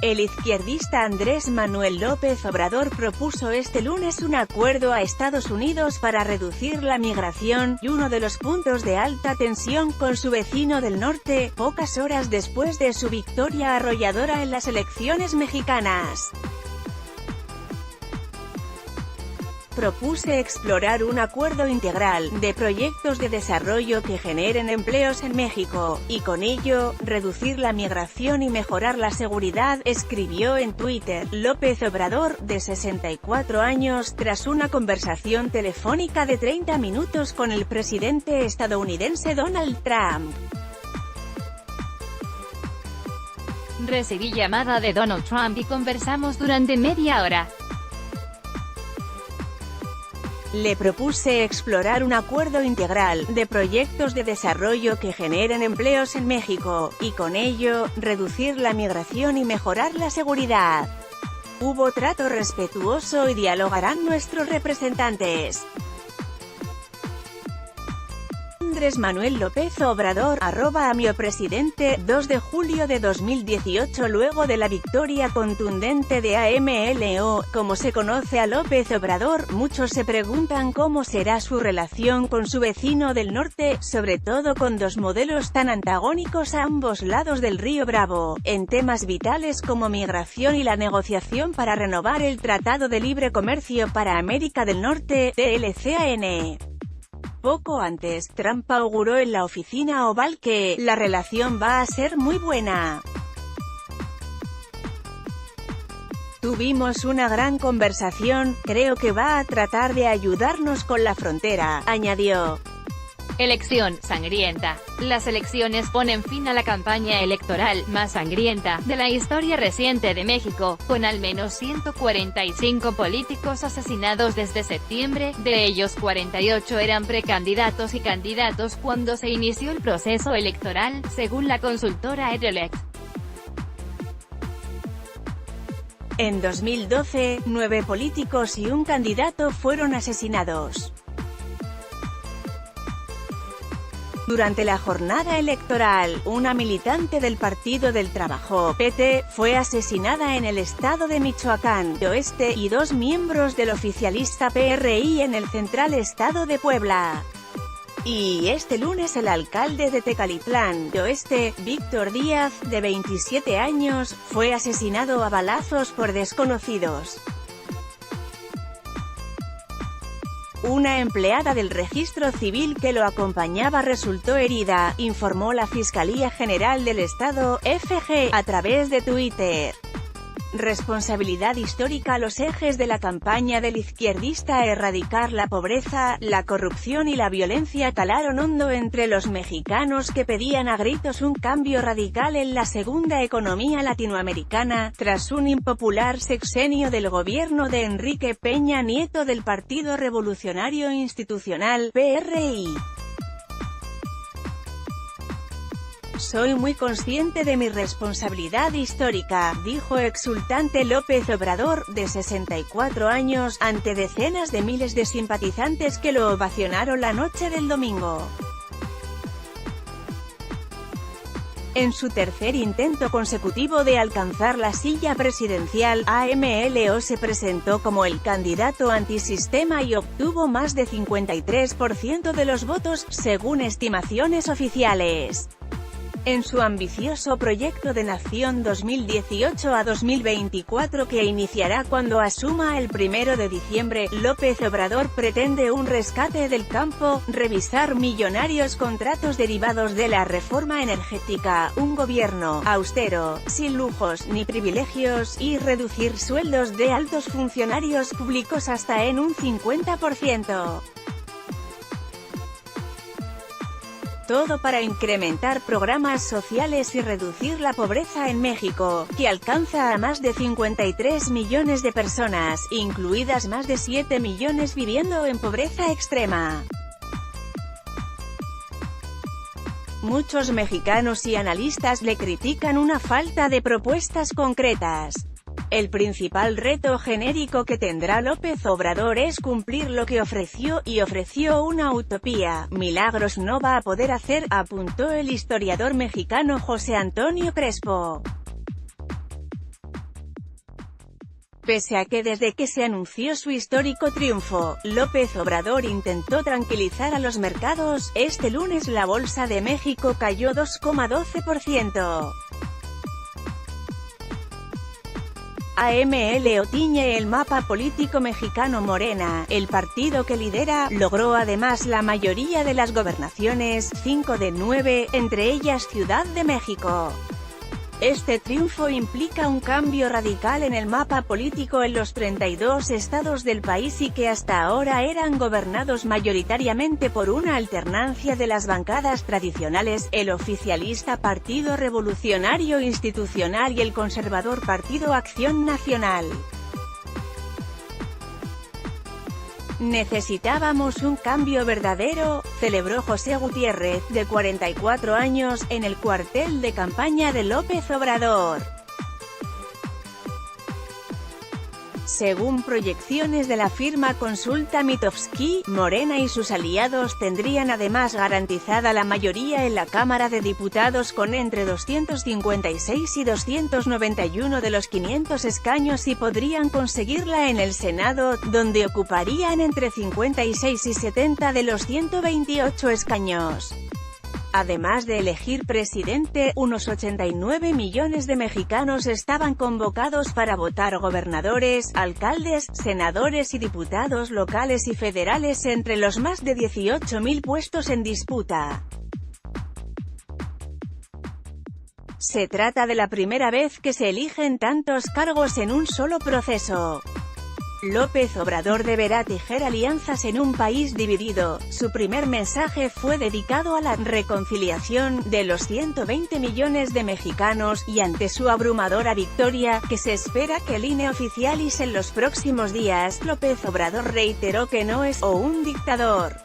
El izquierdista Andrés Manuel López Obrador propuso este lunes un acuerdo a Estados Unidos para reducir la migración, y uno de los puntos de alta tensión con su vecino del norte, pocas horas después de su victoria arrolladora en las elecciones mexicanas. Propuse explorar un acuerdo integral, de proyectos de desarrollo que generen empleos en México, y con ello, reducir la migración y mejorar la seguridad, escribió en Twitter, López Obrador, de 64 años, tras una conversación telefónica de 30 minutos con el presidente estadounidense Donald Trump. Recibí llamada de Donald Trump y conversamos durante media hora. Le propuse explorar un acuerdo integral, de proyectos de desarrollo que generen empleos en México, y con ello, reducir la migración y mejorar la seguridad. Hubo trato respetuoso y dialogarán nuestros representantes. Andrés Manuel López Obrador, @AMLOpresidente, 2 de julio de 2018. Luego de la victoria contundente de AMLO, como se conoce a López Obrador, muchos se preguntan cómo será su relación con su vecino del norte, sobre todo con dos modelos tan antagónicos a ambos lados del río Bravo, en temas vitales como migración y la negociación para renovar el Tratado de Libre Comercio para América del Norte, TLCAN. Poco antes, Trump auguró en la Oficina Oval que la relación va a ser muy buena. Tuvimos una gran conversación, creo que va a tratar de ayudarnos con la frontera, añadió. Elección sangrienta. Las elecciones ponen fin a la campaña electoral más sangrienta de la historia reciente de México, con al menos 145 políticos asesinados desde septiembre, de ellos 48 eran precandidatos y candidatos cuando se inició el proceso electoral, según la consultora Edelect. En 2012, 9 políticos y un candidato fueron asesinados. Durante la jornada electoral, una militante del Partido del Trabajo, PT, fue asesinada en el estado de Michoacán, Oeste, y 2 miembros del oficialista PRI en el central estado de Puebla. Y este lunes el alcalde de Tecalitlán, Oeste, Víctor Díaz, de 27 años, fue asesinado a balazos por desconocidos. Una empleada del registro civil que lo acompañaba resultó herida, informó la Fiscalía General del Estado, FG, a través de Twitter. Responsabilidad histórica. Los ejes de la campaña del izquierdista erradicar la pobreza, la corrupción y la violencia calaron hondo entre los mexicanos que pedían a gritos un cambio radical en la segunda economía latinoamericana, tras un impopular sexenio del gobierno de Enrique Peña Nieto del Partido Revolucionario Institucional, PRI. Soy muy consciente de mi responsabilidad histórica, dijo exultante López Obrador, de 64 años, ante decenas de miles de simpatizantes que lo ovacionaron la noche del domingo. En su tercer intento consecutivo de alcanzar la silla presidencial, AMLO se presentó como el candidato antisistema y obtuvo más de 53% de los votos, según estimaciones oficiales. En su ambicioso proyecto de nación 2018 a 2024 que iniciará cuando asuma el 1 de diciembre, López Obrador pretende un rescate del campo, revisar millonarios contratos derivados de la reforma energética, un gobierno austero, sin lujos ni privilegios, y reducir sueldos de altos funcionarios públicos hasta en un 50%. Todo para incrementar programas sociales y reducir la pobreza en México, que alcanza a más de 53 millones de personas, incluidas más de 7 millones viviendo en pobreza extrema. Muchos mexicanos y analistas le critican una falta de propuestas concretas. El principal reto genérico que tendrá López Obrador es cumplir lo que ofreció, y ofreció una utopía. Milagros no va a poder hacer, apuntó el historiador mexicano José Antonio Crespo. Pese a que desde que se anunció su histórico triunfo, López Obrador intentó tranquilizar a los mercados, este lunes la Bolsa de México cayó 2,12%. AMLO tiñe el mapa político mexicano. Morena, el partido que lidera, logró además la mayoría de las gobernaciones, 5 de 9, entre ellas Ciudad de México. Este triunfo implica un cambio radical en el mapa político en los 32 estados del país y que hasta ahora eran gobernados mayoritariamente por una alternancia de las bancadas tradicionales, el oficialista Partido Revolucionario Institucional y el conservador Partido Acción Nacional. Necesitábamos un cambio verdadero, celebró José Gutiérrez, de 44 años, en el cuartel de campaña de López Obrador. Según proyecciones de la firma Consulta Mitofsky, Morena y sus aliados tendrían además garantizada la mayoría en la Cámara de Diputados con entre 256 y 291 de los 500 escaños y podrían conseguirla en el Senado, donde ocuparían entre 56 y 70 de los 128 escaños. Además de elegir presidente, unos 89 millones de mexicanos estaban convocados para votar gobernadores, alcaldes, senadores y diputados locales y federales entre los más de 18.000 puestos en disputa. Se trata de la primera vez que se eligen tantos cargos en un solo proceso. López Obrador deberá tejer alianzas en un país dividido. Su primer mensaje fue dedicado a la reconciliación de los 120 millones de mexicanos, y ante su abrumadora victoria, que se espera que el INE oficialice en los próximos días, López Obrador reiteró que no es un dictador.